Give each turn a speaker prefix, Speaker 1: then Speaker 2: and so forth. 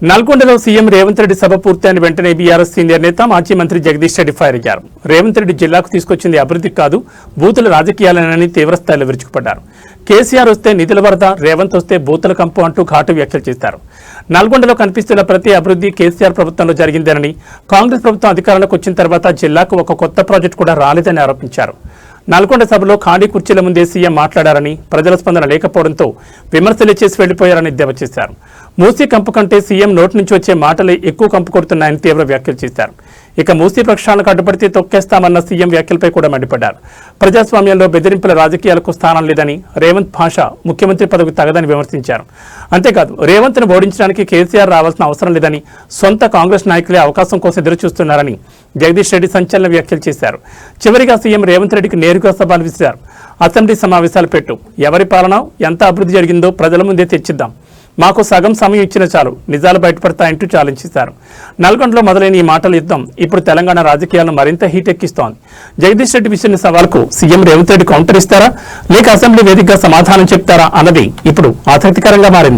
Speaker 1: నల్గొండలో సీఎం రేవంత్ రెడ్డి సభ పూర్తయిన వెంటనే బీఆర్ఎస్ సీనియర్ నేత మాజీ మంత్రి జగదీష్ రెడ్డి ఫైర్ అయ్యారు. రేవంత్ రెడ్డి జిల్లాకు తీసుకొచ్చింది అభివృద్ధి కాదు, బూతుల రాజకీయాలనని తీవ్రస్థాయిలో విరుచుకుపడ్డారు. కేసీఆర్ వస్తే నిధుల వరద, రేవంత్ వస్తే బూతుల కంపు అంటూ ఘాటు వ్యాఖ్యలు చేశారు. నల్గొండలో కనిపిస్తున్న ప్రతి అభివృద్ధి కేసీఆర్ ప్రభుత్వంలో జరిగిందేనని, కాంగ్రెస్ ప్రభుత్వం అధికారంలోకి వచ్చిన తర్వాత జిల్లాకు ఒక కొత్త ప్రాజెక్టు కూడా రాలేదని ఆరోపించారు. నల్గొండ సభలో ఖాళీ కుర్చీల ముందే సీఎం మాట్లాడారని, ప్రజల స్పందన లేకపోవడంతో విమర్శలు చేసి వెళ్లిపోయారని ఎద్దేవా చేశారు. మూసీ కంపు కంటే సీఎం నోటి నుంచి వచ్చే మాటలే ఎక్కువ కంపు కొడుతున్నాయని తీవ్ర వ్యాఖ్యలు చేశారు. ఇక మూసీ ప్రక్షాళనకు అడ్డుపడితే తొక్కేస్తామన్న సీఎం వ్యాఖ్యలపై కూడా మండిపడ్డారు. ప్రజాస్వామ్యంలో బెదిరింపుల రాజకీయాలకు స్థానం లేదని, రేవంత్ భాష ముఖ్యమంత్రి పదవికి తగదని విమర్శించారు. అంతేకాదు రేవంత్ను ఓడించడానికి కేసీఆర్ రావాల్సిన అవసరం లేదని, సొంత కాంగ్రెస్ నాయకులే అవకాశం కోసం ఎదురుచూస్తున్నారని జగదీష్ రెడ్డి సంచలన వ్యాఖ్యలు చేశారు. చివరిగా సీఎం రేవంత్ రెడ్డికి నేరుగా సవాల్ విసిరారు. అసెంబ్లీ సమావేశాలు పెట్టు, ఎవరి పాలన ఎంత అభివృద్ధి జరిగిందో ప్రజల ముందే తెచ్చిద్దాం, మాకు సగం సమయం ఇచ్చిన చాలు, నిజాలు బయటపడతాయంటూ ఛాలెంజ్ చేశారు. నల్గొండలో మొదలైన ఈ మాటల యుద్ధం ఇప్పుడు తెలంగాణ రాజకీయాలను మరింత హీటెక్కిస్తోంది. జగదీష్ రెడ్డి విసిరిన సవాల్కు సీఎం రేవంత్ రెడ్డి కౌంటర్ ఇస్తారా, లేక అసెంబ్లీ వేదికగా సమాధానం చెప్తారా అన్నది ఇప్పుడు ఆసక్తికరంగా మారింది.